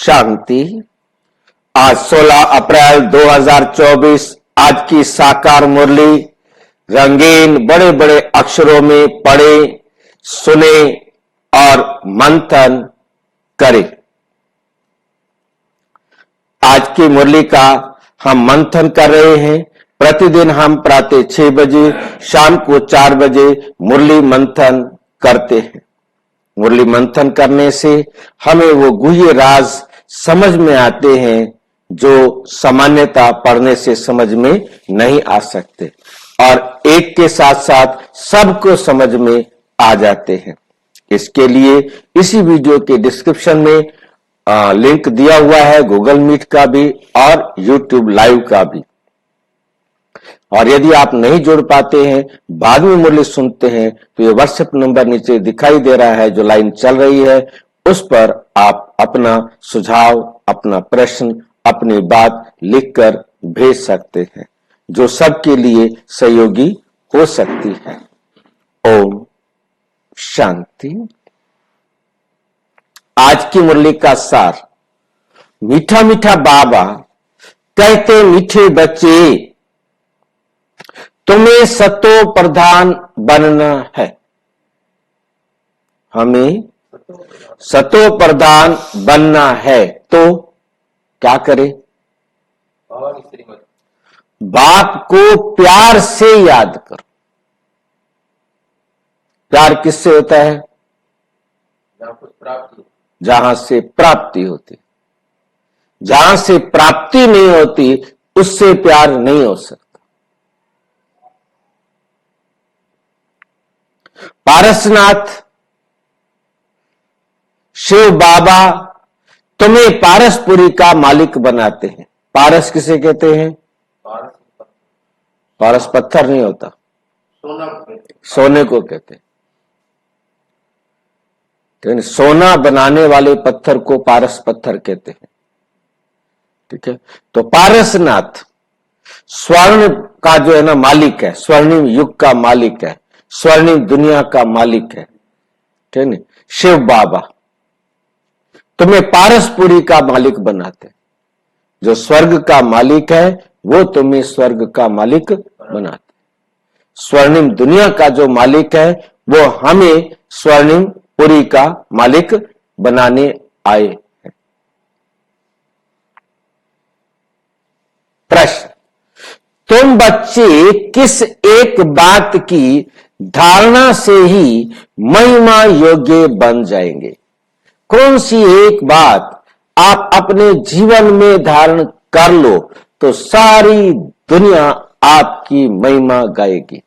शांति। आज 16 अप्रैल 2024 आज की साकार मुरली रंगीन बड़े बड़े अक्षरों में पढ़े, सुने और मंथन करें। आज की मुरली का हम मंथन कर रहे हैं। प्रतिदिन हम प्रातः 6 बजे, शाम को 4 बजे मुरली मंथन करते हैं। मुरली मंथन करने से हमें वो गुह्य राज समझ में आते हैं जो सामान्यतः पढ़ने से समझ में नहीं आ सकते, और एक के साथ साथ सबको समझ में आ जाते हैं। इसके लिए इसी वीडियो के डिस्क्रिप्शन में लिंक दिया हुआ है, गूगल मीट का भी और यूट्यूब लाइव का भी। और यदि आप नहीं जुड़ पाते हैं, बाद में मुरली सुनते हैं, तो ये व्हाट्सएप नंबर नीचे दिखाई दे रहा है, जो लाइन चल रही है, उस पर आप अपना सुझाव, अपना प्रश्न, अपनी बात लिखकर भेज सकते हैं, जो सबके लिए सहयोगी हो सकती है। ओम शांति। आज की मुरली का सार। मीठा मीठा बाबा कहते, मीठे बच्चे तुम्हें सतो प्रधान बनना है। हमें सतो प्रधान बनना है, तो क्या करें? बाप को प्यार से याद करो। प्यार किससे होता है? जहां से प्राप्ति होती। जहां से प्राप्ति नहीं होती, उससे प्यार नहीं हो सकता। पारसनाथ शिव बाबा तुम्हें पारसपुरी का मालिक बनाते हैं। पारस किसे कहते हैं? पारस पत्थर नहीं होता, सोने को कहते हैं। सोना बनाने वाले पत्थर को पारस पत्थर कहते हैं। ठीक है, तो पारसनाथ स्वर्ण का जो है ना मालिक है, स्वर्णिम युग का मालिक है, स्वर्णिम दुनिया का मालिक है। ठीक है, शिव बाबा तुम्हें पारसपुरी का मालिक बनाते। जो स्वर्ग का मालिक है, वो तुम्हें स्वर्ग का मालिक बनाते। स्वर्णिम दुनिया का जो मालिक है, वो हमें स्वर्णिम पुरी का मालिक बनाने आए हैं। प्रश्न, तुम बच्चे किस एक बात की धारणा से ही महिमा योग्य बन जाएंगे? कौन सी एक बात आप अपने जीवन में धारण कर लो तो सारी दुनिया आपकी महिमा गाएगी।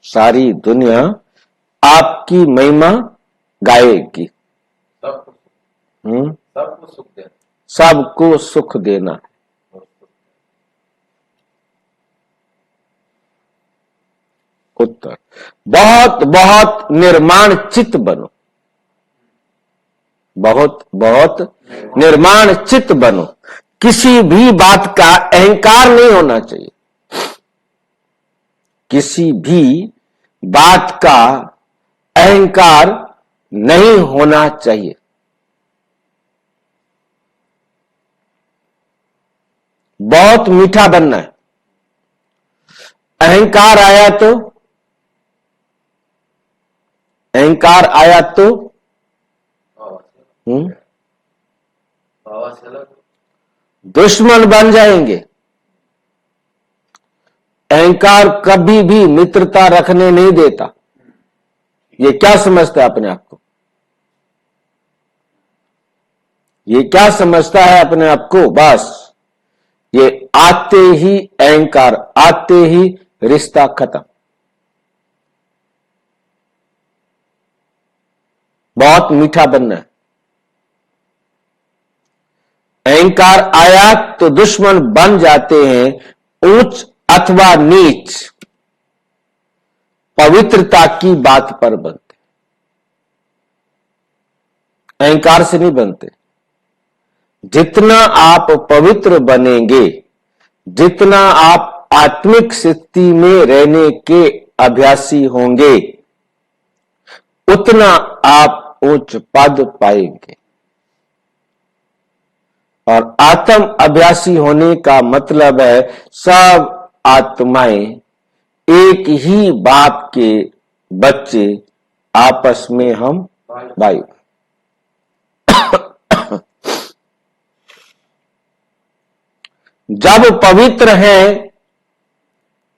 सारी दुनिया आपकी महिमा गाएगी। सबको सुख देना। उत्तर, बहुत बहुत निर्माण चित्त बनो। बहुत बहुत निर्माण चित्त बनो। किसी भी बात का अहंकार नहीं होना चाहिए। किसी भी बात का अहंकार नहीं होना चाहिए। बहुत मीठा बनना है। अहंकार आया तो दुश्मन बन जाएंगे। अहंकार कभी भी मित्रता रखने नहीं देता। ये क्या समझता है अपने आप को? ये क्या समझता है अपने आप को? बस ये आते ही अहंकार, आते ही रिश्ता खत्म। बहुत मीठा बनना है। अहंकार आया तो दुश्मन बन जाते हैं। ऊंच अथवा नीच पवित्रता की बात पर बनते। अहंकार से नहीं बनते। जितना आप पवित्र बनेंगे, जितना आप आत्मिक स्थिति में रहने के अभ्यासी होंगे, उतना आप उच्च पद पाएंगे। और आत्म अभ्यासी होने का मतलब है सब आत्माएं एक ही बाप के बच्चे, आपस में हम भाई। जब पवित्र हैं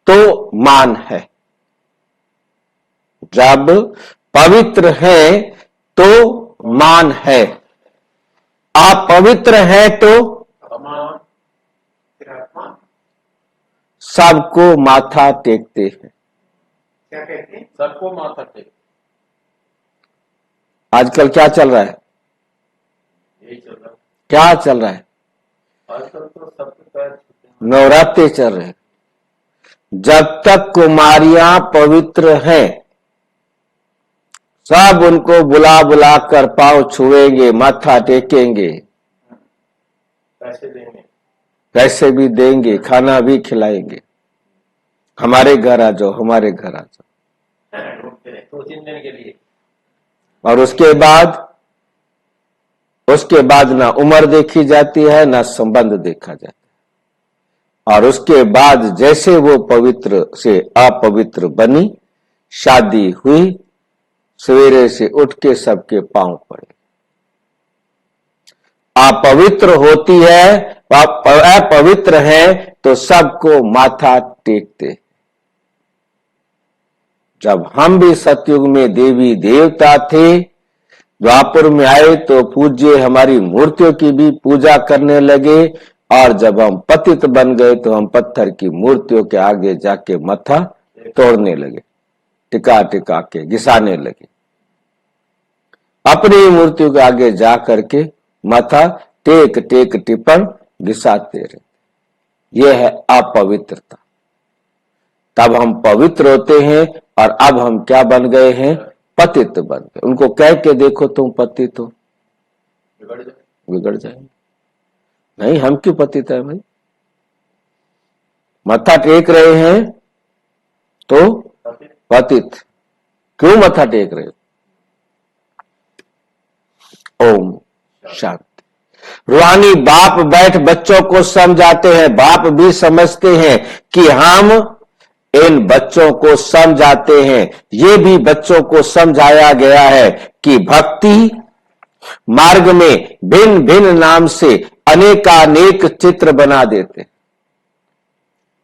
तो मान है, जब पवित्र हैं तो मान है, आप पवित्र हैं तो सबको माथा टेकते हैं। क्या कहते हैं? सबको माथा टेकते। आजकल क्या चल रहा है? यही चल रहा है। क्या चल रहा है? आजकल तो सबके पैर छूते हैं। नवरात्रि चल रहे हैं। जब तक कुमारियां पवित्र हैं, सब उनको बुला बुला कर पांव छुएंगे, माथा टेकेंगे, पैसे देंगे, पैसे भी देंगे, खाना भी खिलाएंगे। हमारे घर आ जाओ, हमारे घर आ जाओ। 2-3 दिन के लिए। और उसके बाद ना उम्र देखी जाती है, ना संबंध देखा जाता है। और उसके बाद जैसे वो पवित्र से अपवित्र बनी, शादी हुई, सवेरे से उठ के सबके पांव पड़े। अपवित्र होती है, अपवित्र है तो सबको माथा टेकते। जब हम भी सतयुग में देवी देवता थे, द्वापर में आए तो पूज्य हमारी मूर्तियों की भी पूजा करने लगे, और जब हम पतित बन गए तो हम पत्थर की मूर्तियों के आगे जाके माथा तोड़ने लगे, टिका टिका के घिसाने लगे, अपनी मूर्तियों के आगे जा करके माथा टेक टेक टिप्पण घिसाते रहे। यह है अपवित्रता। तब हम पवित्र होते हैं, और अब हम क्या बन गए हैं? पतित बन गए। उनको कह के देखो तुम पतित हो, बिगड़ जाएंगे। नहीं, हम क्यों पतित है भाई? माथा टेक रहे हैं तो पतित क्यों माथा टेक रहे हो? ओम शांति। रूहानी बाप बैठ बच्चों को समझाते हैं। बाप भी समझते हैं कि हम इन बच्चों को समझाते हैं। ये भी बच्चों को समझाया गया है कि भक्ति मार्ग में भिन्न भिन्न नाम से अनेकानेक चित्र बना देते,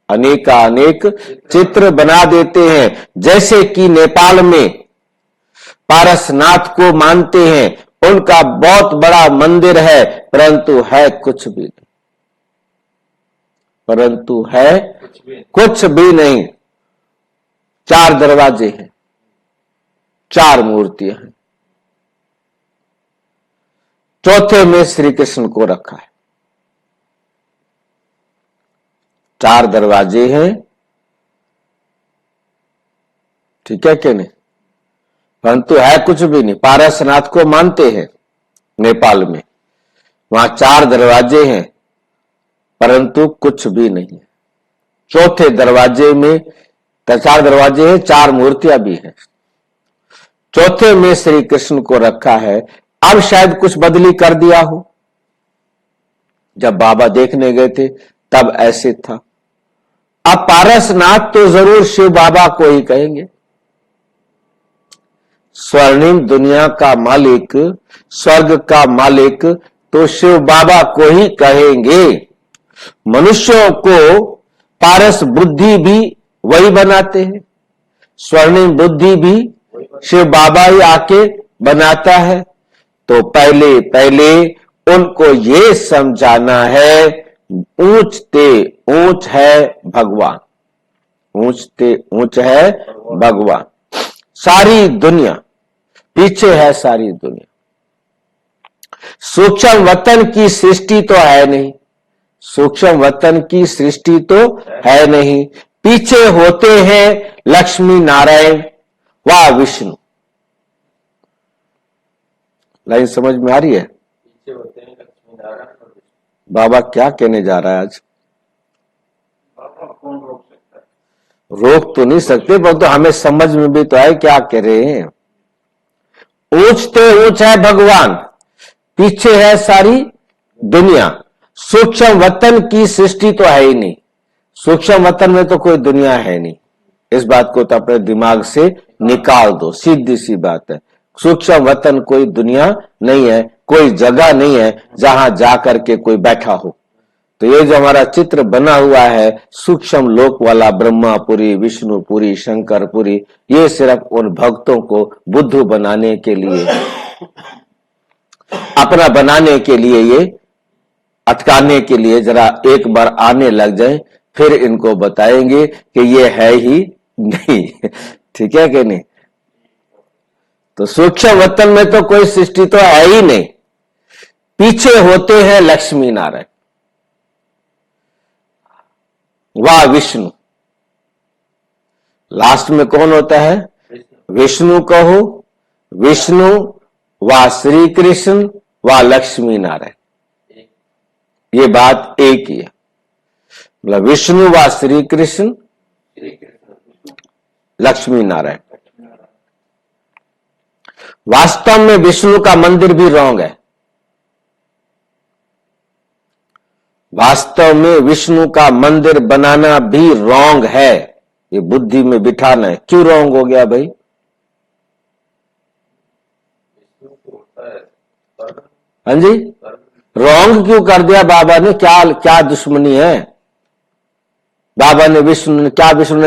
अनेकानेक चित्र बना देते हैं। जैसे कि नेपाल में पारसनाथ को मानते हैं, उनका बहुत बड़ा मंदिर है, परंतु है कुछ भी नहीं, परंतु है कुछ भी नहीं। 4 दरवाजे हैं, 4 मूर्तियां हैं, चौथे में श्री कृष्ण को रखा है। 4 दरवाजे हैं, ठीक है कि नहीं? परंतु है कुछ भी नहीं। पारसनाथ को मानते हैं नेपाल में, वहां 4 दरवाजे हैं, परंतु कुछ भी नहीं है। चौथे दरवाजे में 4 दरवाजे हैं, 4 मूर्तियां भी हैं, चौथे में श्री कृष्ण को रखा है। अब शायद कुछ बदली कर दिया हो, जब बाबा देखने गए थे तब ऐसे था। अब पारसनाथ तो जरूर शिव बाबा को ही कहेंगे। स्वर्णिम दुनिया का मालिक, स्वर्ग का मालिक तो शिव बाबा को ही कहेंगे। मनुष्यों को पारस बुद्धि भी वही बनाते हैं, स्वर्णिम बुद्धि भी शिव बाबा ही आके बनाता है। तो पहले पहले उनको ये समझाना है, ऊंचते ऊंच है भगवान, ऊंचते ऊंच है भगवान। सारी दुनिया पीछे है, सारी दुनिया। सूक्ष्म वतन की सृष्टि तो है नहीं, सूक्ष्म वतन की सृष्टि तो है नहीं। पीछे होते हैं लक्ष्मी नारायण व विष्णु। लाइन समझ में आ रही है? पीछे होते हैं लक्ष्मी नारायण और विष्णु। बाबा क्या कहने जा रहा है आज? बाबा कौन रोक सकता है? रोक तो नहीं सकते, पर तो हमें समझ में भी तो आए क्या कह रहे हैं। ऊंचते ऊंच है भगवान, पीछे है सारी दुनिया। सूक्ष्म वतन की सृष्टि तो है ही नहीं। सूक्ष्म वतन में तो कोई दुनिया है नहीं। इस बात को तो अपने दिमाग से निकाल दो, सीधी सी बात है। सूक्ष्म वतन कोई दुनिया नहीं है, कोई जगह नहीं है जहां जाकर के कोई बैठा हो। तो ये जो हमारा चित्र बना हुआ है सूक्ष्म लोक वाला, ब्रह्मापुरी, विष्णुपुरी, शंकरपुरी, ये सिर्फ उन भक्तों को बुद्धू बनाने के लिए, अपना बनाने के लिए, ये अटकाने के लिए जरा एक बार आने लग जाए, फिर इनको बताएंगे कि ये है ही नहीं। ठीक है कि नहीं? तो सूक्ष्म वतन में तो कोई सृष्टि तो है ही नहीं। पीछे होते हैं लक्ष्मी नारायण, वाह विष्णु। लास्ट में कौन होता है? विष्णु कहो, विष्णु व श्री कृष्ण व लक्ष्मी नारायण, ये बात एक ही है। मतलब विष्णु व श्री कृष्ण, लक्ष्मी नारायण। वास्तव में विष्णु का मंदिर भी रॉन्ग है। वास्तव में विष्णु का मंदिर बनाना भी रॉन्ग है। ये बुद्धि में बिठाना है। क्यों रॉन्ग हो गया भाई? हाँ जी, रॉन्ग क्यों कर दिया बाबा ने? क्या क्या दुश्मनी है बाबा ने? विष्णु ने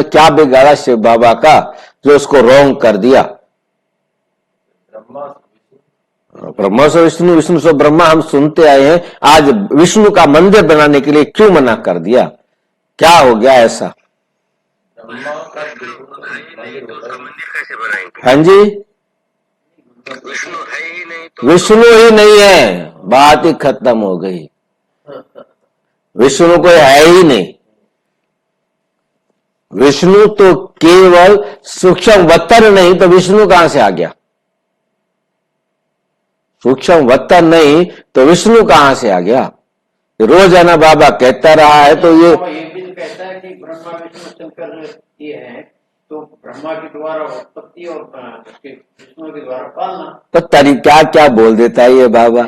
क्या बिगाड़ा शिव बाबा का जो उसको रॉन्ग कर दिया? ब्रह्मा से विष्णु, विष्णु से ब्रह्मा हम सुनते आए हैं। आज विष्णु का मंदिर बनाने के लिए क्यों मना कर दिया? क्या हो गया ऐसा? हाँ जी, विष्णु ही नहीं है, बात ही खत्म हो गई। विष्णु कोई है ही नहीं। विष्णु तो केवल सूक्ष्म वतन नहीं तो विष्णु कहां से आ गया? सूक्ष्म वतन नहीं तो विष्णु कहां से आ गया? रोजाना बाबा कहता रहा है। तो ये भी तो कहता है कि ब्रह्मा विष्णु शंकर ये है, तो ब्रह्मा के द्वारा उत्पत्ति और विष्णु के द्वारा पालना। तो तरीका क्या बोल देता है ये बाबा?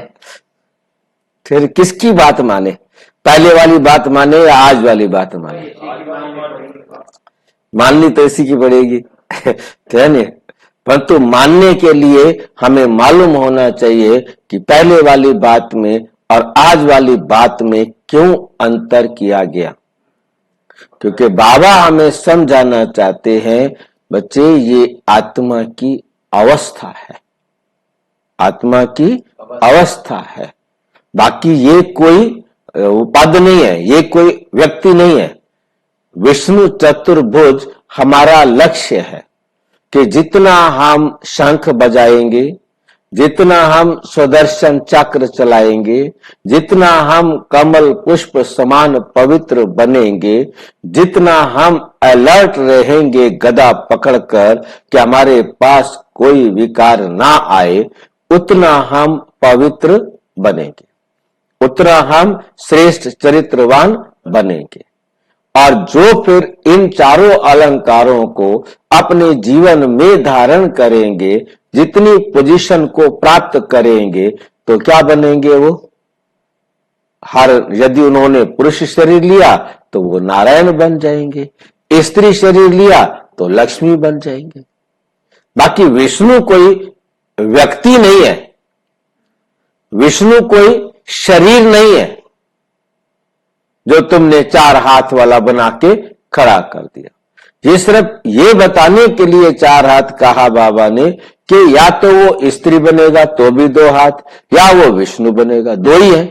फिर किसकी बात माने? पहले वाली बात माने या आज वाली बात माने? माननी तो इसी की पड़ेगी। है नहीं? परंतु मानने के लिए हमें मालूम होना चाहिए कि पहले वाली बात में और आज वाली बात में क्यों अंतर किया गया। क्योंकि बाबा हमें समझाना चाहते हैं, बच्चे ये आत्मा की अवस्था है, आत्मा की अवस्था है। बाकी ये कोई पद नहीं है, ये कोई व्यक्ति नहीं है। विष्णु चतुर्भुज हमारा लक्ष्य है कि जितना हम शंख बजाएंगे, जितना हम सुदर्शन चक्र चलाएंगे, जितना हम कमल पुष्प समान पवित्र बनेंगे, जितना हम अलर्ट रहेंगे गदा पकड़कर कि हमारे पास कोई विकार ना आए, उतना हम पवित्र बनेंगे, उतना हम श्रेष्ठ चरित्रवान बनेंगे। और जो फिर इन चारों अलंकारों को अपने जीवन में धारण करेंगे, जितनी पोजीशन को प्राप्त करेंगे, तो क्या बनेंगे वो? यदि उन्होंने पुरुष शरीर लिया तो वो नारायण बन जाएंगे, स्त्री शरीर लिया तो लक्ष्मी बन जाएंगे। बाकी विष्णु कोई व्यक्ति नहीं है, विष्णु कोई शरीर नहीं है जो तुमने 4 हाथ वाला बना के खड़ा कर दिया। ये सिर्फ ये बताने के लिए 4 हाथ कहा बाबा ने कि या तो वो स्त्री बनेगा तो भी 2 हाथ, या वो विष्णु बनेगा, 2 ही है।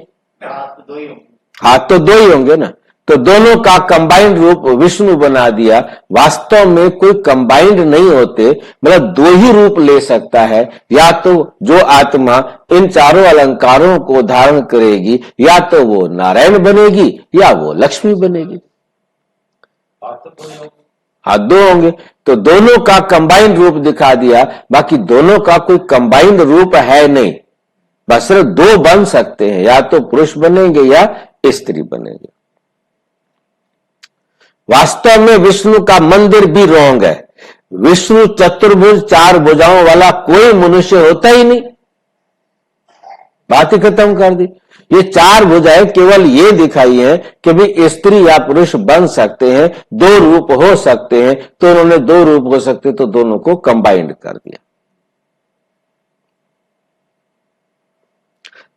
हाथ तो 2 ही होंगे ना। तो दोनों का कंबाइंड रूप विष्णु बना दिया। वास्तव में कोई कंबाइंड नहीं होते, मतलब 2 ही रूप ले सकता है। या तो जो आत्मा इन चारों अलंकारों को धारण करेगी, या तो वो नारायण बनेगी या वो लक्ष्मी बनेगी। हाथ 2 होंगे तो दोनों का कंबाइंड रूप दिखा दिया। बाकी दोनों का कोई कंबाइंड रूप है नहीं, बस सिर्फ 2 बन सकते हैं, या तो पुरुष बनेंगे या स्त्री बनेंगे। वास्तव में विष्णु का मंदिर भी रॉन्ग है। विष्णु चतुर्भुज 4 भुजाओं वाला कोई मनुष्य होता ही नहीं, बात ही खत्म कर दी। ये चार भुजाएं केवल ये दिखाई है कि भी स्त्री या पुरुष बन सकते हैं, दो रूप हो सकते हैं, तो उन्होंने दो रूप हो सकते तो दोनों को कंबाइंड कर दिया।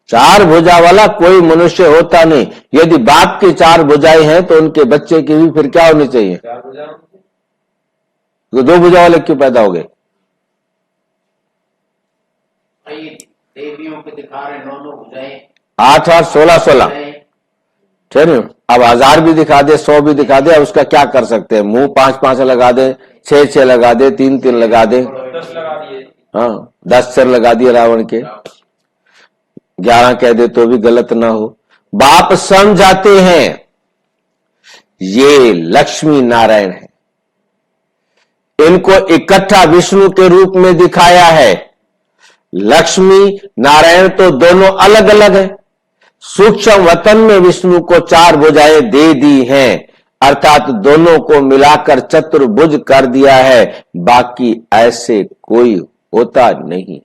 चार भुजा वाला कोई मनुष्य होता नहीं। यदि बाप की चार भुजाएं हैं तो उनके बच्चे की भी फिर क्या होनी चाहिए? तो दो भुजा वाले क्यों पैदा हो गए? देवियों के दिखा रहे 9 भुजाएं, 8 8 16 16, ठीक है। अब 1000 भी दिखा दे, 100 भी दिखा दे, अब उसका क्या कर सकते हैं? मुंह 5 5 लगा दे, 6 6 लगा दे, 3 3 लगा दे, 10 लगा दिए, हाँ 10 सिर लगा दिए रावण के, 11 कह दे तो भी गलत ना हो। बाप समझाते हैं ये लक्ष्मी नारायण है, इनको इकट्ठा विष्णु के रूप में दिखाया है। लक्ष्मी नारायण तो दोनों अलग अलग है। सूक्ष्म वतन में विष्णु को चार भुजाएं दे दी हैं, अर्थात दोनों को मिलाकर चतुर्भुज कर दिया है। बाकी ऐसे कोई होता नहीं,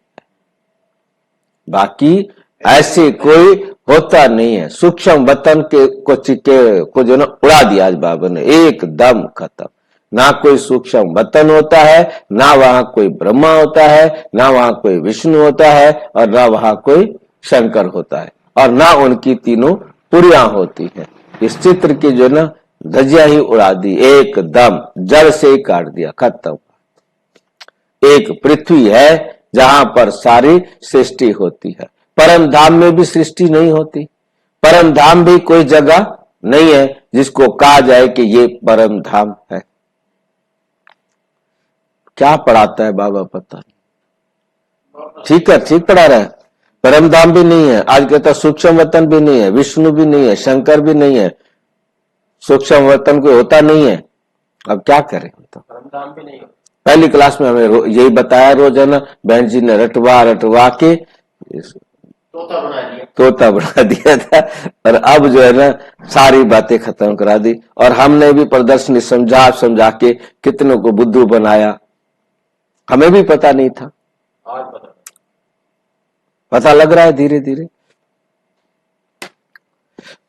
बाकी ऐसे कोई होता नहीं है। सूक्ष्म वतन को जो ना उड़ा दिया आज बाबा ने, एकदम खत्म। ना कोई सूक्ष्म वतन होता है, ना वहां कोई ब्रह्मा होता है, ना वहां कोई विष्णु होता है, और ना वहां कोई शंकर होता है, और ना उनकी तीनों पुरियां होती है। इस चित्र की जो ना धज्जियां ही उड़ा दी, एकदम जड़ से ही काट दिया, खत्म। एक पृथ्वी है जहां पर सारी सृष्टि होती है। परम धाम में भी सृष्टि नहीं होती। परम धाम भी कोई जगह नहीं है जिसको कहा जाए कि ये परम धाम है। क्या पढ़ाता है बाबा पता नहीं। ठीक है, ठीक पढ़ा रहा है। परम धाम भी नहीं है, आज कहता सूक्ष्म वतन भी नहीं है, विष्णु भी नहीं है, शंकर भी नहीं है, सूक्ष्म वतन कोई होता नहीं है। अब क्या करें? तो परम धाम भी नहीं, पहली क्लास में हमें यही बताया रोज, है ना, बहन जी ने रटवा के तोता बना दिया था, और अब जो है ना सारी बातें खत्म करा दी। और हमने भी प्रदर्शनी समझा के कितनों को बुद्धू बनाया, हमें भी पता नहीं था, आज पता लग रहा है धीरे धीरे।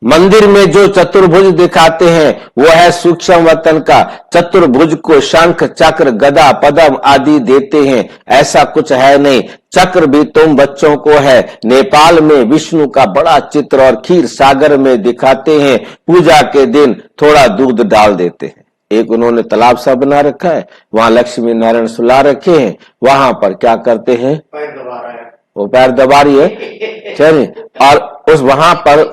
मंदिर में जो चतुर्भुज दिखाते हैं वो है सूक्ष्म वतन का। चतुर्भुज को शंख चक्र गदा पद्म आदि देते हैं, ऐसा कुछ है नहीं। चक्र भी तुम बच्चों को है। नेपाल में विष्णु का बड़ा चित्र और खीर सागर में दिखाते हैं। पूजा के दिन थोड़ा दूध डाल देते हैं। एक उन्होंने तालाब सा बना रखा है, वहां लक्ष्मी नारायण सुला रखे हैं, वहां पर क्या करते हैं? पैर दबा रहा है, वो पैर दबा रही है, चलिए, और उस वहां पर,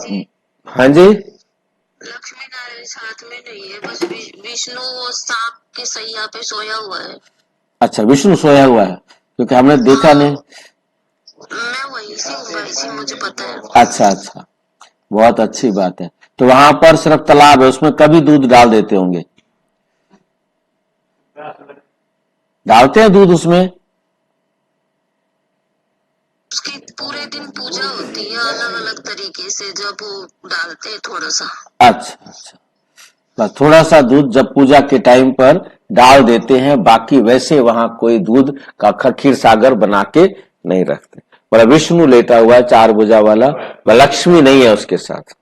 हाँ जी, लक्ष्मी नारायण साथ में नहीं है, बस विष्णु वो सांप के सैया पे सोया हुआ है। अच्छा, विष्णु सोया हुआ है, क्योंकि हमने देखा नहीं। मैं वहीं से हूँ भाई जी, मुझे पता है। अच्छा अच्छा, बहुत अच्छी बात है। तो वहां पर सिर्फ तालाब है, उसमें कभी दूध डाल देते होंगे? डालते हैं दूध उसमें? उसकी पूरे दिन पूजा होती है अलग अलग तरीके से, जब वो डालते हैं थोड़ा सा। अच्छा अच्छा, बस थोड़ा सा दूध जब पूजा के टाइम पर डाल देते हैं, बाकी वैसे वहां कोई दूध का खीर सागर बना के नहीं रखते। बोला विष्णु लेटा हुआ है चार भुजा वाला, वह लक्ष्मी नहीं है उसके साथ।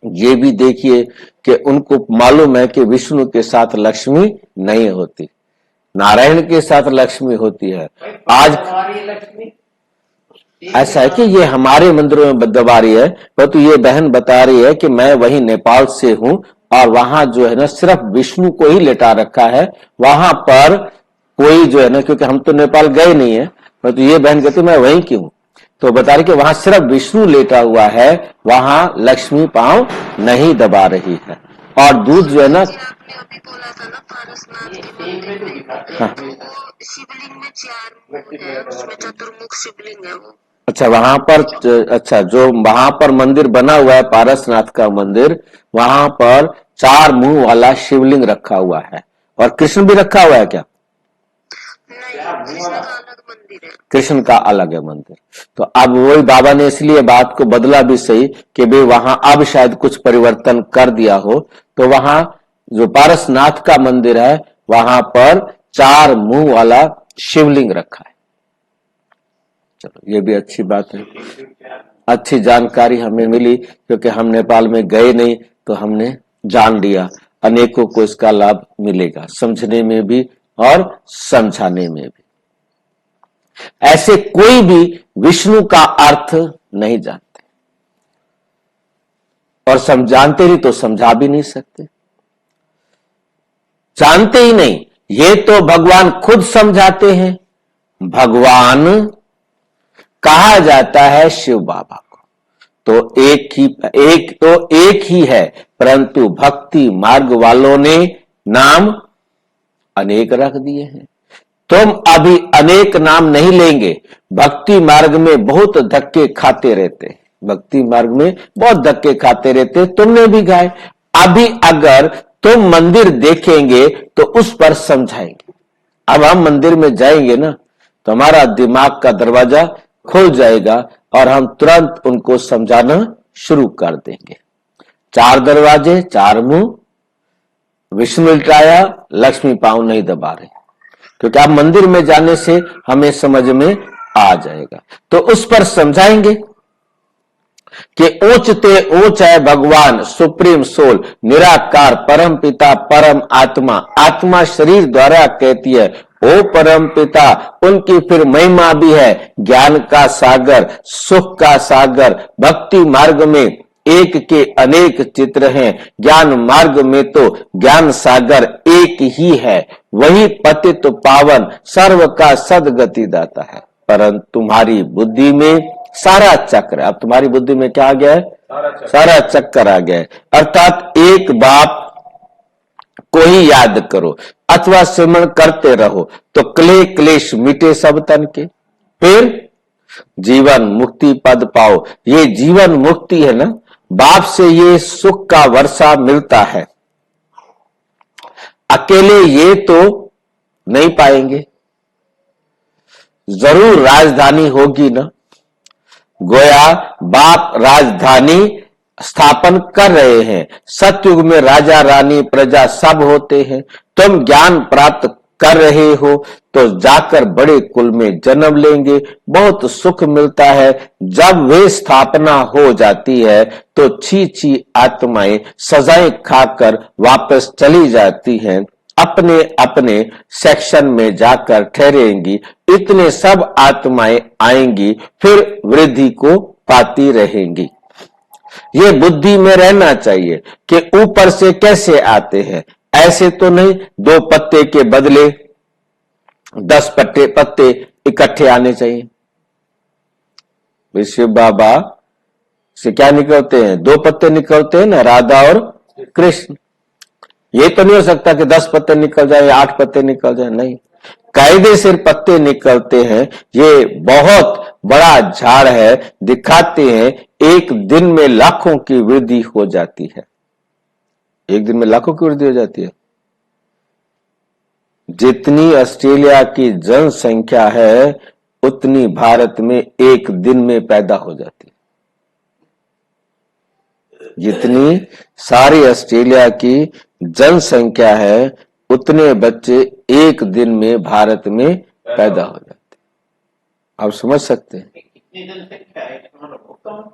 ये भी देखिए कि उनको मालूम है कि विष्णु के साथ लक्ष्मी नहीं होती, नारायण के साथ लक्ष्मी होती है। आज लक्ष्मी ऐसा है कि ये हमारे मंदिरों में दबा रही है, परंतु ये बहन बता रही है कि मैं वही नेपाल से हूं, और वहां जो है ना सिर्फ विष्णु को ही लेटा रखा है। वहां पर कोई जो है ना, क्योंकि हम तो नेपाल गए नहीं है, परंतु ये बहन कहती मैं वहीं की हूं, तो बता रही कि वहां सिर्फ विष्णु लेटा हुआ है, वहां लक्ष्मी पांव नहीं दबा रही है। और दूध जो है ना, आपने अभी बोला था ना पारसनाथ के मंदिर में, हाँ, तो वो शिवलिंग में 4 मुख है, उसमें चतुर्मुख शिवलिंग है वो। अच्छा वहां पर, अच्छा जो वहां पर मंदिर बना हुआ है पारसनाथ का मंदिर, वहां पर 4 मुंह वाला शिवलिंग रखा हुआ है। और कृष्ण भी रखा हुआ है क्या? नहीं, कृष्ण का अलग मंदिर है। कृष्ण का अलग है मंदिर। तो अब वही बाबा ने इसलिए बात को बदला भी सही कि भाई वहां अब शायद कुछ परिवर्तन कर दिया हो। तो वहां जो पारसनाथ का मंदिर है वहां पर 4 मुंह वाला शिवलिंग रखा है। चलो ये भी अच्छी बात है, अच्छी जानकारी हमें मिली, क्योंकि हम नेपाल में गए नहीं तो हमने जान लिया। अनेकों को इसका लाभ मिलेगा, समझने में भी और समझाने में भी। ऐसे कोई भी विष्णु का अर्थ नहीं जानते, और जानते नहीं तो समझा भी नहीं सकते, जानते ही नहीं। ये तो भगवान खुद समझाते हैं। भगवान कहा जाता है शिव बाबा को, तो एक ही है, परंतु भक्ति मार्ग वालों ने नाम अनेक रख दिए हैं। तुम अभी अनेक नाम नहीं लेंगे, भक्ति मार्ग में बहुत धक्के खाते रहते, भक्ति मार्ग में बहुत धक्के खाते रहते, तुमने भी खाए। अभी अगर तुम मंदिर देखेंगे तो उस पर समझाएंगे। अब हम मंदिर में जाएंगे ना तो हमारा दिमाग का दरवाजा खुल जाएगा और हम तुरंत उनको समझाना शुरू कर देंगे। 4 दरवाजे 4 मुंह, विष्णु लिटाया लक्ष्मी पांव नहीं दबा रहे, क्योंकि आप मंदिर में जाने से हमें समझ में आ जाएगा। तो उस पर समझाएंगे कि ऊंचते ऊंच है भगवान, सुप्रीम सोल, निराकार परम पिता परम आत्मा। आत्मा शरीर द्वारा कहती है ओ परम पिता, उनकी फिर महिमा भी है, ज्ञान का सागर, सुख का सागर। भक्ति मार्ग में एक के अनेक चित्र हैं, ज्ञान मार्ग में तो ज्ञान सागर एक ही है, वही पतित पावन सर्व का सदगति दाता है। परंतु तुम्हारी बुद्धि में सारा चक्र, अब तुम्हारी बुद्धि में क्या आ गया है? सारा चक्कर आ गया है। अर्थात एक बाप को ही याद करो अथवा सिमरण करते रहो तो क्लेश मिटे सब तन के, फिर जीवन मुक्ति पद पाओ। ये जीवन मुक्ति है ना, बाप से ये सुख का वर्षा मिलता है, अकेले ये तो नहीं पाएंगे, जरूर राजधानी होगी ना। गोया बाप राजधानी स्थापन कर रहे हैं। सतयुग में राजा रानी प्रजा सब होते हैं। तुम ज्ञान प्राप्त कर रहे हो तो जाकर बड़े कुल में जन्म लेंगे, बहुत सुख मिलता है। जब वे स्थापना हो जाती है तो छी आत्माएं सजाएं खाकर वापस चली जाती हैं, अपने अपने सेक्शन में जाकर ठहरेंगी। इतने सब आत्माएं आएंगी, फिर वृद्धि को पाती रहेंगी। ये बुद्धि में रहना चाहिए कि ऊपर से कैसे आते हैं, ऐसे तो नहीं 2 पत्ते के बदले 10 पत्ते इकट्ठे आने चाहिए। शिव बाबा से क्या निकलते हैं? 2 पत्ते निकलते हैं ना, राधा और कृष्ण। ये तो नहीं हो सकता कि 10 पत्ते निकल जाए या 8 पत्ते निकल जाए, नहीं, कायदे से पत्ते निकलते हैं। ये बहुत बड़ा झाड़ है, दिखाते हैं एक दिन में लाखों की वृद्धि हो जाती है। एक दिन में लाखों की वृद्धि हो जाती है। जितनी ऑस्ट्रेलिया की जनसंख्या है उतनी भारत में एक दिन में पैदा हो जाती है। जितनी सारी ऑस्ट्रेलिया की जनसंख्या है उतने बच्चे एक दिन में भारत में पैदा हो जाते हैं। आप समझ सकते हैं कितनी जनसंख्या है? बहुत कम।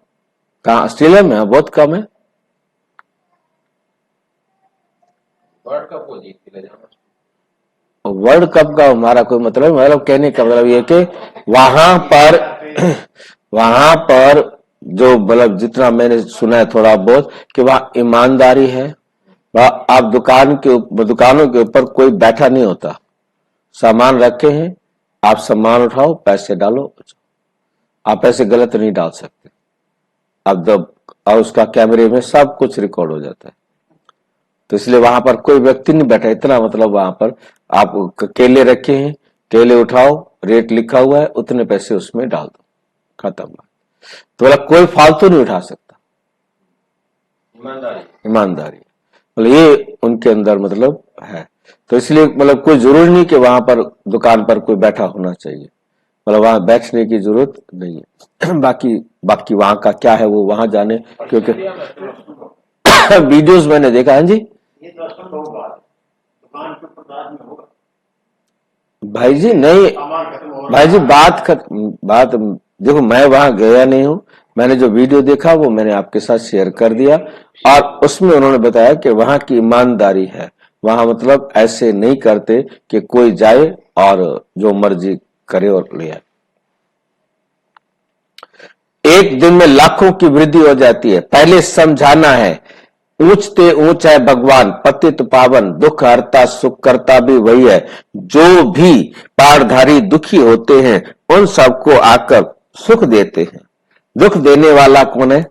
कहाँ? ऑस्ट्रेलिया में बहुत कम है। वर्ल्ड कप हो जीत ले जाना। वर्ल्ड कप का हमारा कोई मतलब कहने का मतलब ये कि वहां पर जो मतलब जितना मैंने सुना है थोड़ा बहुत कि वहां ईमानदारी है। आप दुकानों के ऊपर कोई बैठा नहीं होता, सामान रखे हैं, आप सामान उठाओ पैसे डालो, आप पैसे गलत नहीं डाल सकते। अब जब उसका कैमरे में सब कुछ रिकॉर्ड हो जाता है, तो इसलिए वहां पर कोई व्यक्ति नहीं बैठा। इतना मतलब वहां पर आप केले रखे हैं, केले उठाओ, रेट लिखा हुआ है, उतने पैसे उसमें डाल दो, खत्म बात। तो मतलब कोई फालतू नहीं उठा सकता। ईमानदारी मतलब ये उनके अंदर मतलब है। तो इसलिए मतलब कोई जरूरी नहीं कि वहां पर दुकान पर कोई बैठा होना चाहिए, मतलब वहां बैठने की जरूरत नहीं है। बाकी वहां का क्या है वो वहां जाने, क्योंकि वीडियोस मैंने देखा है जी। ये तो असंभव बात है, दुकान के ऊपर में होगा। भाई जी नहीं, सामान खत्म हो भाई जी रहा है। बात देखो, मैं वहां गया नहीं हूं, मैंने जो वीडियो देखा वो मैंने आपके साथ शेयर कर दिया, और उसमें उन्होंने बताया कि वहां की ईमानदारी है, वहां मतलब ऐसे नहीं करते कि कोई जाए और जो मर्जी करे और ले आए। एक दिन में लाखों की वृद्धि हो जाती है। पहले समझाना है, ऊंचते ऊंच है भगवान, पतित पावन, दुख हरता सुख करता भी वही है। जो भी पारधारी दुखी होते हैं उन सबको आकर सुख देते हैं। दुख देने वाला कौन है?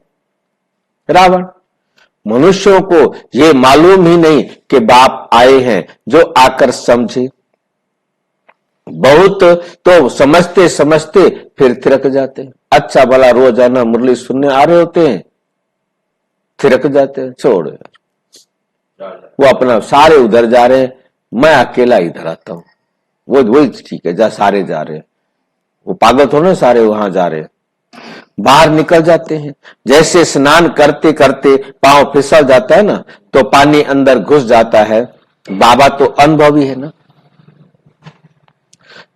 रावण। मनुष्यों को ये मालूम ही नहीं कि बाप आए हैं जो आकर समझे। बहुत तो समझते समझते फिर थिरक जाते हैं। अच्छा भला रोजाना मुरली सुनने आ रहे होते हैं, थिरक जाते हैं, छोड़ यार, वो अपना सारे उधर जा रहे हैं, मैं अकेला इधर आता हूं, वो वही ठीक है, जा सारे जा रहे हैं, वो पागल थोड़े सारे वहां जा रहे हैं। बाहर निकल जाते हैं, जैसे स्नान करते करते पांव फिसल जाता है ना, तो पानी अंदर घुस जाता है। बाबा तो अनुभवी है ना,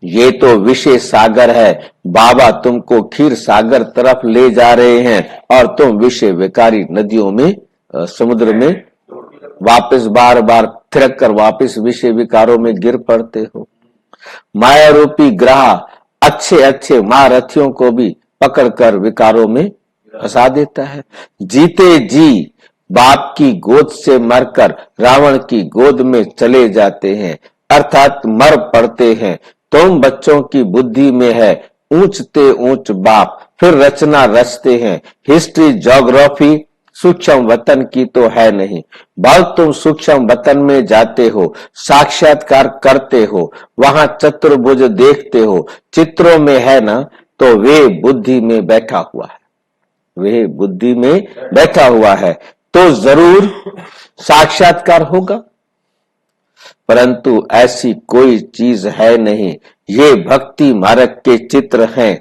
ये तो विषय सागर है, बाबा तुमको क्षीर सागर तरफ ले जा रहे हैं और तुम विषय विकारी नदियों में समुद्र में वापस बार बार थिरक कर वापस विषय विकारों में गिर पड़ते हो। माया रूपी ग्रह अच्छे अच्छे महारथियों को भी पकड़कर विकारों में फंसा देता है। जीते जी बाप की गोद से मरकर रावण की गोद में चले जाते हैं, अर्थात मर पड़ते हैं। तुम बच्चों की बुद्धि में है ऊंचते ऊंच बाप, फिर रचना रचते हैं। हिस्ट्री ज्योग्राफी सूक्ष्म वतन की तो है नहीं, बल तुम सूक्ष्म वतन में जाते हो, साक्षात्कार करते हो, वहां चतुर्भुज देखते हो, चित्रों में है ना, तो वे बुद्धि में बैठा हुआ है, वे बुद्धि में बैठा हुआ है, तो जरूर साक्षात्कार होगा। परंतु ऐसी कोई चीज है नहीं, ये भक्ति मार्ग के चित्र हैं।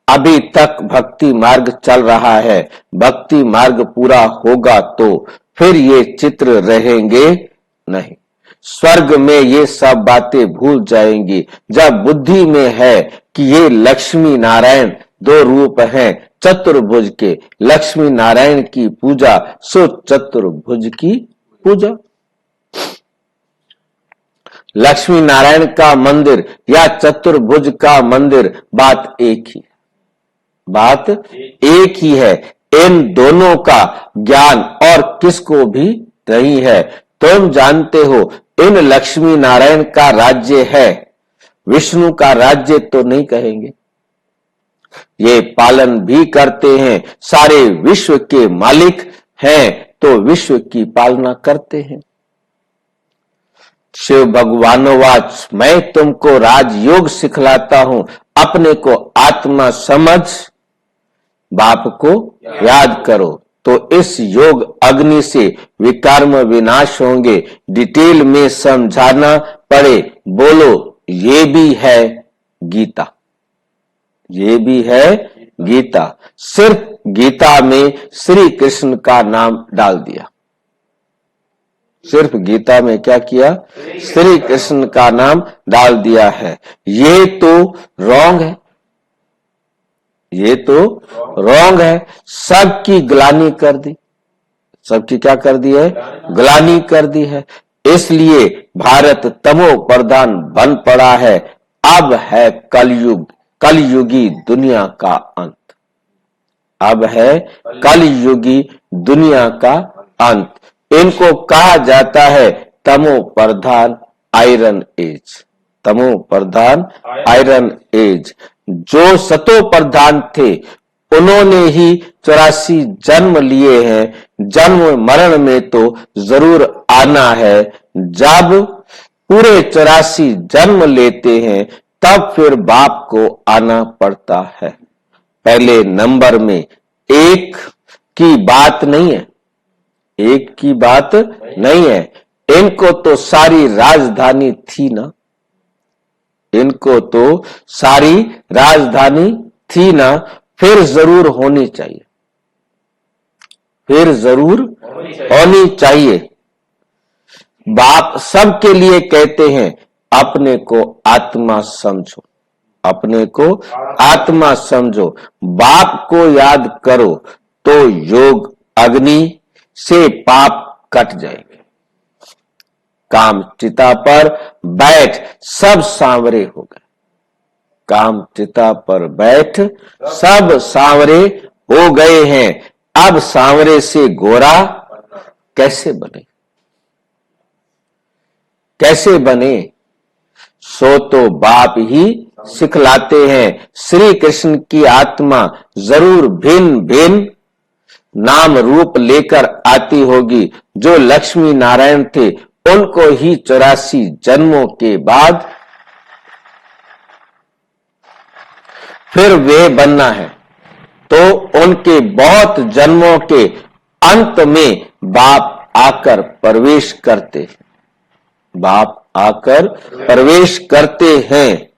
अभी तक भक्ति मार्ग चल रहा है, भक्ति मार्ग पूरा होगा तो फिर ये चित्र रहेंगे नहीं। स्वर्ग में ये सब बातें भूल जाएंगी जब बुद्धि में है कि ये लक्ष्मी नारायण दो रूप हैं चतुर्भुज के। लक्ष्मी नारायण की पूजा सो चतुर्भुज की पूजा। लक्ष्मी नारायण का मंदिर या चतुर्भुज का मंदिर, बात एक ही, बात एक ही है। इन दोनों का ज्ञान और किसको भी नहीं है। तुम जानते हो इन लक्ष्मी नारायण का राज्य है, विष्णु का राज्य तो नहीं कहेंगे। ये पालन भी करते हैं, सारे विश्व के मालिक हैं तो विश्व की पालना करते हैं। शिव भगवानोवाच, मैं तुमको राजयोग सिखलाता हूं, अपने को आत्मा समझ बाप को याद करो, तो इस योग अग्नि से विकर्म विनाश होंगे। डिटेल में समझाना पड़े, बोलो ये भी है गीता, ये भी है गीता। सिर्फ गीता में श्री कृष्ण का नाम डाल दिया, सिर्फ गीता में क्या किया, श्री कृष्ण का नाम डाल दिया है। ये तो रॉन्ग है, ये तो रॉन्ग है। सबकी ग्लानि कर दी, सबकी क्या कर दी है, ग्लानि कर दी है। इसलिए भारत तमो प्रधान बन पड़ा है। अब है कलयुग, कलयुगी दुनिया का अंत, अब है कलयुगी दुनिया का अंत। इनको कहा जाता है तमो प्रधान आयरन एज, तमो प्रधान आयरन एज। जो सतो प्रधान थे उन्होंने ही 84 जन्म लिए हैं। जन्म मरण में तो जरूर आना है। जब पूरे 84 जन्म लेते हैं तब फिर बाप को आना पड़ता है। पहले नंबर में एक की बात नहीं है, एक की बात नहीं है। इनको तो सारी राजधानी थी ना, इनको तो सारी राजधानी थी ना, फिर जरूर होनी चाहिए, फिर जरूर होनी चाहिए। बाप सबके लिए कहते हैं अपने को आत्मा समझो, अपने को आत्मा समझो, बाप को याद करो तो योग अग्नि से पाप कट जाएंगे। काम चिता पर बैठ सब सांवरे हो गए, काम चिता पर बैठ सब सांवरे हो गए हैं। अब सांवरे से गोरा कैसे बने, कैसे बने? सो तो बाप ही सिखलाते हैं। श्री कृष्ण की आत्मा जरूर भिन्न भिन्न नाम रूप लेकर आती होगी। जो लक्ष्मी नारायण थे उनको ही 84 जन्मों के बाद फिर वे बनना है, तो उनके बहुत जन्मों के अंत में बाप आकर प्रवेश करते हैं, बाप आकर प्रवेश करते हैं।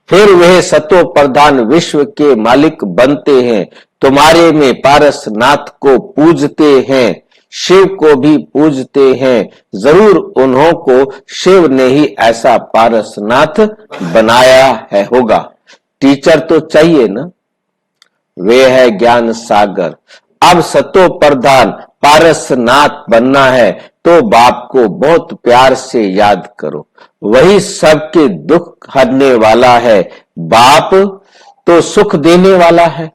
फिर वह सतो प्रधान विश्व के मालिक बनते हैं। तुम्हारे में पारसनाथ को पूजते हैं, शिव को भी पूजते हैं। जरूर उन्हों को शिव ने ही ऐसा पारसनाथ बनाया है होगा। टीचर तो चाहिए ना, वे है ज्ञान सागर। अब सतो प्रधान पारसनाथ बनना है तो बाप को बहुत प्यार से याद करो, वही सबके दुख हरने वाला है। बाप तो सुख देने वाला है।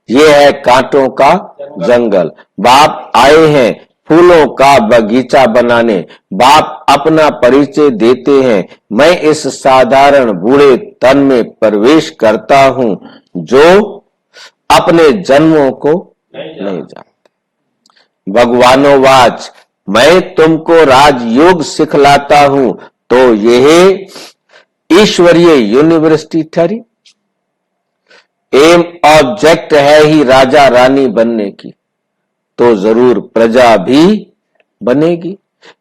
ये है कांटों का जंगल, बाप आए हैं फूलों का बगीचा बनाने। बाप अपना परिचय देते हैं, मैं इस साधारण बूढ़े तन में प्रवेश करता हूं जो अपने जन्मों को नहीं जानते। भगवानोवाच, मैं तुमको राजयोग सिखलाता हूं तो यह ईश्वरीय यूनिवर्सिटी ठहरी। एम ऑब्जेक्ट है ही राजा रानी बनने की, तो जरूर प्रजा भी बनेगी।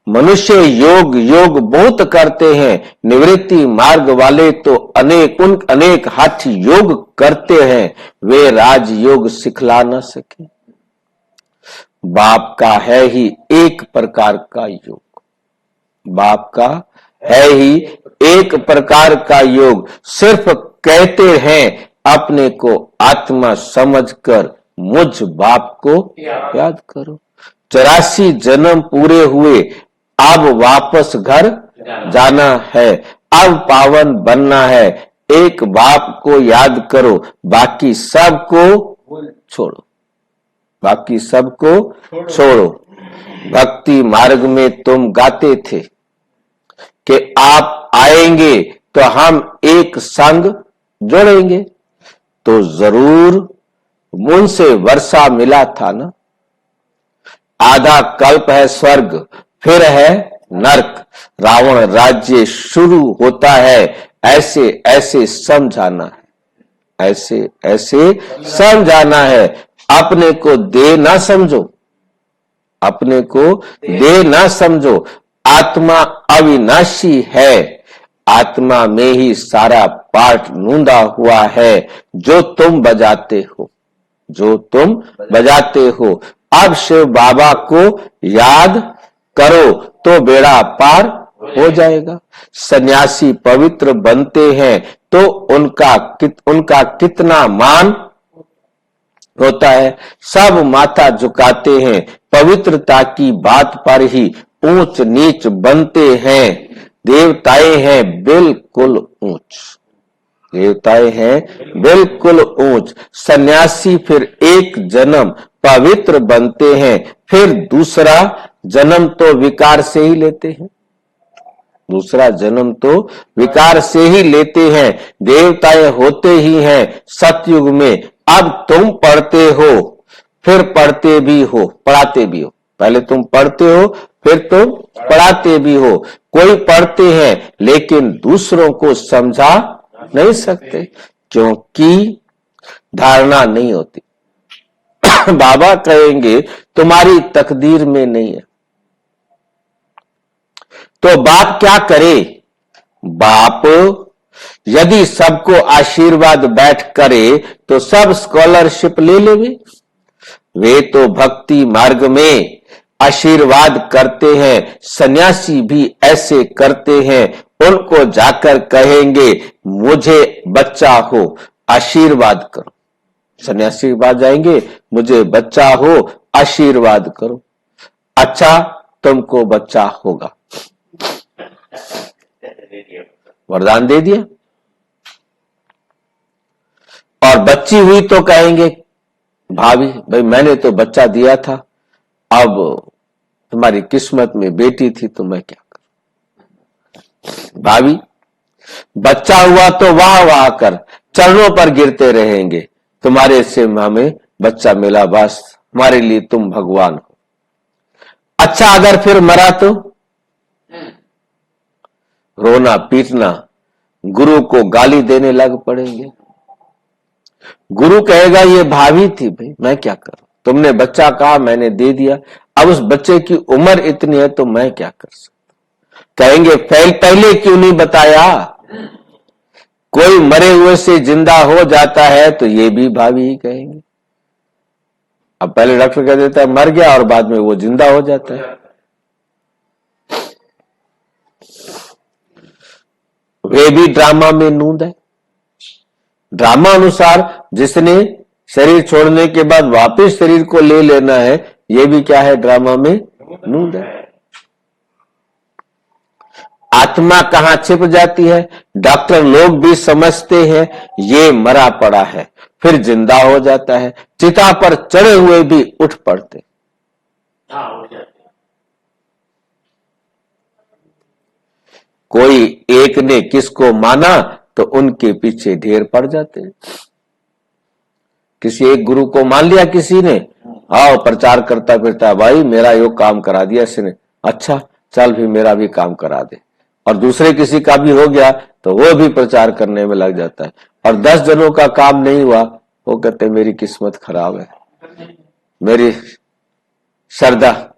मनुष्य योग योग बहुत करते हैं, निवृत्ति मार्ग वाले तो अनेक हाथी योग करते हैं, वे राजयोग सिखला न सके। बाप का है ही एक प्रकार का योग, बाप का है ही एक प्रकार का योग। सिर्फ कहते हैं अपने को आत्मा समझकर मुझ बाप को याद करो। 84 जन्म पूरे हुए, अब वापस घर जाना है, अब पावन बनना है। एक बाप को याद करो, बाकी सबको छोड़ो, बाकी सबको छोड़ो। भक्ति मार्ग में तुम गाते थे कि आप आएंगे तो हम एक संग जोड़ेंगे, तो जरूर उनसे वर्षा मिला था ना। आधा कल्प है स्वर्ग, फिर है नरक, रावण राज्य शुरू होता है। ऐसे ऐसे समझाना है, ऐसे ऐसे समझाना है। अपने को दे ना समझो, अपने को दे ना समझो। आत्मा अविनाशी है, आत्मा में ही सारा पाठ नूंदा हुआ है जो तुम बजाते हो, जो तुम बजाते हो। अब शिव बाबा को याद करो तो बेड़ा पार हो जाएगा। सन्यासी पवित्र बनते हैं तो उनका कितना मान होता है। सब माथा झुकाते हैं, पवित्रता की बात पर ही ऊंच नीच बनते हैं। देवताएं हैं बिल्कुल ऊंच, देवताएं हैं बिल्कुल ऊंच। सन्यासी फिर एक जन्म पवित्र बनते हैं, फिर दूसरा जन्म तो विकार से ही लेते हैं, दूसरा जन्म तो विकार से ही लेते हैं। देवताएं होते ही हैं सतयुग में। अब तुम पढ़ते हो, फिर पढ़ते भी हो, पढ़ाते भी हो। पहले तुम पढ़ते हो, फिर तुम पढ़ाते भी हो। कोई पढ़ते हैं लेकिन दूसरों को समझा नहीं सकते, क्योंकि धारणा नहीं होती। बाबा कहेंगे तुम्हारी तकदीर में नहीं है, तो बाप क्या करे? बाप यदि सबको आशीर्वाद बैठ करे तो सब स्कॉलरशिप ले लेवे। वे तो भक्ति मार्ग में आशीर्वाद करते हैं, सन्यासी भी ऐसे करते हैं। उनको जाकर कहेंगे मुझे बच्चा हो, आशीर्वाद करो। सन्यासी के पास जाएंगे, मुझे बच्चा हो, आशीर्वाद करो। अच्छा, तुमको बच्चा होगा, वरदान दे दिया। और बच्ची हुई तो कहेंगे भाभी, भाई मैंने तो बच्चा दिया था, अब तुम्हारी किस्मत में बेटी थी तो मैं क्या करूं। भाभी, बच्चा हुआ तो वाह वाह कर चरणों पर गिरते रहेंगे, तुम्हारे से हमें बच्चा मिला, बस हमारे लिए तुम भगवान हो। अच्छा, अगर फिर मरा तो रोना पीटना, गुरु को गाली देने लग पड़ेंगे। गुरु कहेगा ये भाभी थी, भाई मैं क्या करूं, तुमने बच्चा कहा, मैंने दे दिया, अब उस बच्चे की उम्र इतनी है तो मैं क्या कर सकता। कहेंगे पहले क्यों नहीं बताया। कोई मरे हुए से जिंदा हो जाता है तो ये भी भाभी ही कहेंगे। अब पहले डॉक्टर कह देता है मर गया और बाद में वो जिंदा हो जाता है। वे भी ड्रामा में नूंद है। ड्रामा अनुसार जिसने शरीर छोड़ने के बाद वापस शरीर को ले लेना है, ये भी क्या है, ड्रामा में नूंद है। आत्मा कहां छिप जाती है, डॉक्टर लोग भी समझते हैं ये मरा पड़ा है, फिर जिंदा हो जाता है। चिता पर चढ़े हुए भी उठ पड़ते। कोई एक ने किसको माना तो उनके पीछे ढेर पड़ जाते हैं। किसी एक गुरु को मान लिया किसी ने, आओ प्रचार करता फिरता, भाई मेरा यो काम करा दिया इसने, अच्छा चल भी मेरा भी काम करा दे। और दूसरे किसी का भी हो गया तो वो भी प्रचार करने में लग जाता है। और 10 जनों का काम नहीं हुआ, वो कहते मेरी किस्मत खराब है, मेरी श्रद्धा।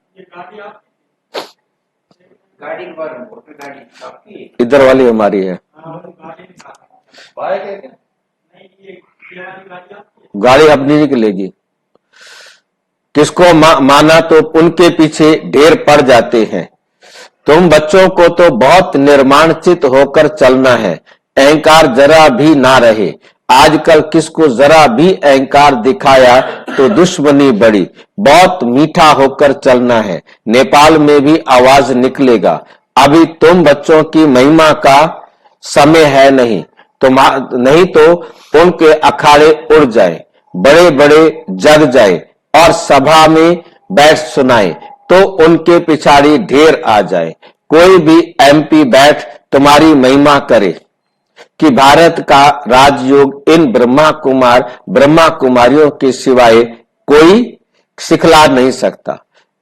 इधर वाली हमारी है, गाड़ी अपनी निकलेगी। किसको माना तो उनके पीछे ढेर पड़ जाते हैं। तुम बच्चों को तो बहुत निर्माणचित होकर चलना है, अहंकार जरा भी ना रहे। आजकल किसको जरा भी अहंकार दिखाया तो दुश्मनी बढ़ी। बहुत मीठा होकर चलना है, नेपाल में भी आवाज निकलेगा। अभी तुम बच्चों की महिमा का समय है नहीं तो उनके अखाड़े उड़ जाए, बड़े बड़े जग जाए और सभा में बैठ सुनाए तो उनके पिछाड़ी ढेर आ जाए। कोई भी एमपी बैठ तुम्हारी महिमा करे कि भारत का राजयोग इन ब्रह्मा कुमारियों के सिवाय कोई सिखला नहीं सकता।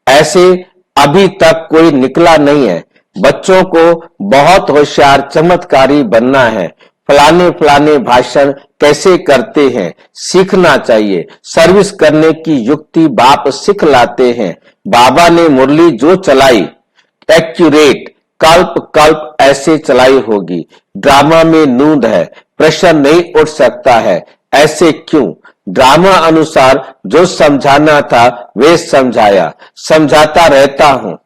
ऐसे अभी तक कोई निकला नहीं है। बच्चों को बहुत होशियार चमत्कारी बनना है। फलाने भाषण कैसे करते हैं सीखना चाहिए। सर्विस करने की युक्ति बाप सिख लाते हैं। बाबा ने मुरली जो चलाई एक्यूरेट कल्प ऐसे चलाई होगी। ड्रामा में नूंद है, प्रश्न नहीं उठ सकता है, ऐसे क्यों। ड्रामा अनुसार जो समझाना था वे समझाया, समझाता रहता हूं।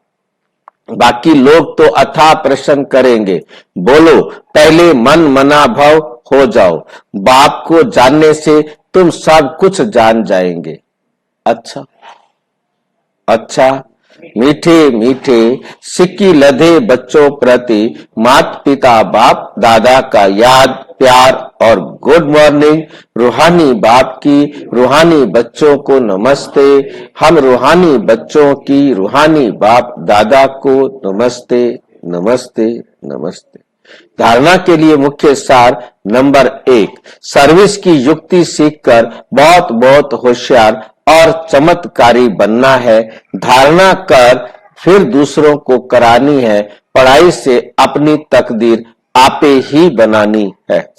बाकी लोग तो अथाह प्रश्न करेंगे। बोलो पहले मन मना भव हो जाओ, बाप को जानने से तुम सब कुछ जान जाएंगे। अच्छा मीठे मीठे सिक्की लदे बच्चों प्रति माता पिता बाप दादा का याद प्यार और गुड मॉर्निंग। रूहानी बाप की रूहानी बच्चों को नमस्ते। हम रूहानी बच्चों की रूहानी बाप दादा को नमस्ते नमस्ते नमस्ते। धारणा के लिए मुख्य सार नंबर 1, सर्विस की युक्ति सीखकर बहुत बहुत होशियार और चमत्कारी बनना है। धारणा कर फिर दूसरों को करानी है। पढ़ाई से अपनी तकदीर आपे ही बनानी है।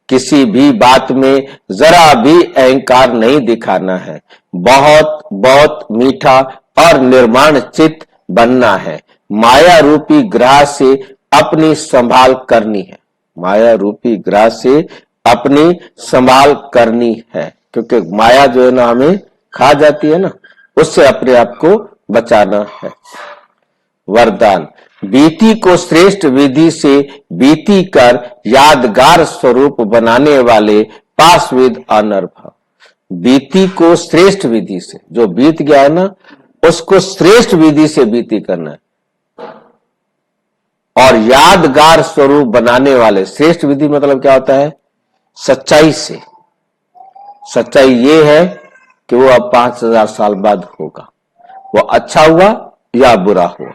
किसी भी बात में जरा भी अहंकार नहीं दिखाना है। बहुत बहुत मीठा और निर्माण चित्त बनना है। माया रूपी ग्रह से अपनी संभाल करनी है। माया रूपी ग्रह से अपनी संभाल करनी है, क्योंकि माया जो है ना हमें खा जाती है ना, उससे अपने आप को बचाना है। वरदान, बीती को श्रेष्ठ विधि से बीती कर यादगार स्वरूप बनाने वाले पासविद अनर्भव। बीती को श्रेष्ठ विधि से, जो बीत गया है ना उसको श्रेष्ठ विधि से बीती करना है, और यादगार स्वरूप बनाने वाले, श्रेष्ठ विधि मतलब क्या होता है? सच्चाई से। सच्चाई ये है कि वो अब 5000 साल बाद होगा, वो अच्छा हुआ या बुरा हुआ,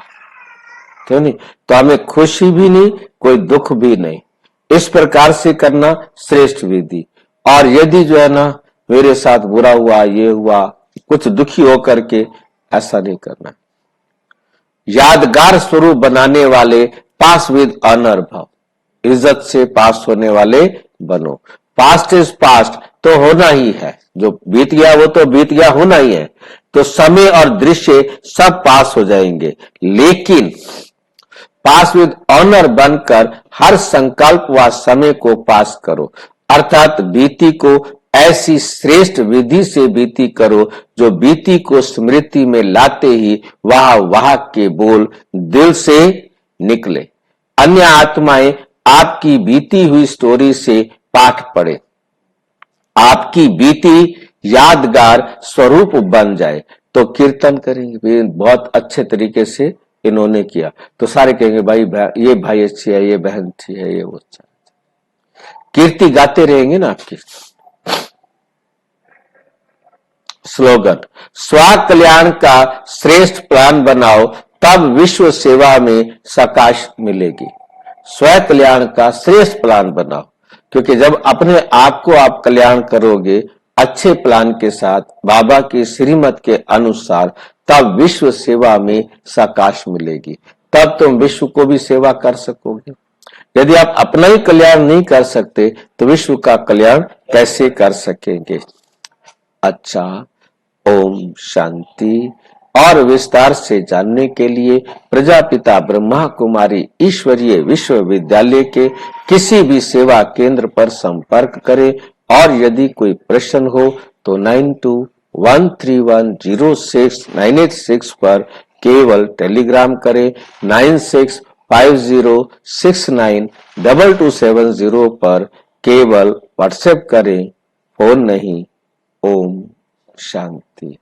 क्यों नहीं? तो हमें खुशी भी नहीं, कोई दुख भी नहीं, इस प्रकार से करना श्रेष्ठ विधि। और यदि जो है ना मेरे साथ बुरा हुआ, ये हुआ, कुछ दुखी होकर के, ऐसा नहीं करना। यादगार स्वरूप बनाने वाले पास विद ऑनर भाव, इज्जत से पास होने वाले बनो। पास्ट इज पास्ट, तो होना ही है, जो बीत गया वो तो बीत गया, होना ही है। तो समय और दृश्य सब पास हो जाएंगे, लेकिन पास विद ऑनर बनकर हर संकल्प व समय को पास करो, अर्थात बीती को ऐसी श्रेष्ठ विधि से बीती करो जो बीती को स्मृति में लाते ही वाह वाह के बोल दिल से निकले। अन्य आत्माएं आपकी बीती हुई स्टोरी से पाठ पढ़े, आपकी बीती यादगार स्वरूप बन जाए, तो कीर्तन करेंगे। बहुत अच्छे तरीके से इन्होंने किया, तो सारे कहेंगे भाई ये भाई अच्छी है, ये बहन अच्छी है, ये वो अच्छा। कीर्ति गाते रहेंगे ना आपकी। स्लोगन, स्व कल्याण का श्रेष्ठ प्लान बनाओ, तब विश्व सेवा में सकाश मिलेगी। स्व कल्याण का श्रेष्ठ प्लान बनाओ, क्योंकि जब अपने आप को आप कल्याण करोगे अच्छे प्लान के साथ, बाबा की श्रीमत के अनुसार, तब विश्व सेवा में सकाश मिलेगी, तब तुम विश्व को भी सेवा कर सकोगे। यदि आप अपना ही कल्याण नहीं कर सकते तो विश्व का कल्याण कैसे कर सकेंगे? अच्छा, ओम शांति। और विस्तार से जानने के लिए प्रजापिता ब्रह्मा कुमारी ईश्वरीय विश्वविद्यालय के किसी भी सेवा केंद्र पर संपर्क करें, और यदि कोई प्रश्न हो तो 9213106986 पर केवल टेलीग्राम करें, 9650692270 पर केवल व्हाट्सएप करें, फोन नहीं। ओम शांति।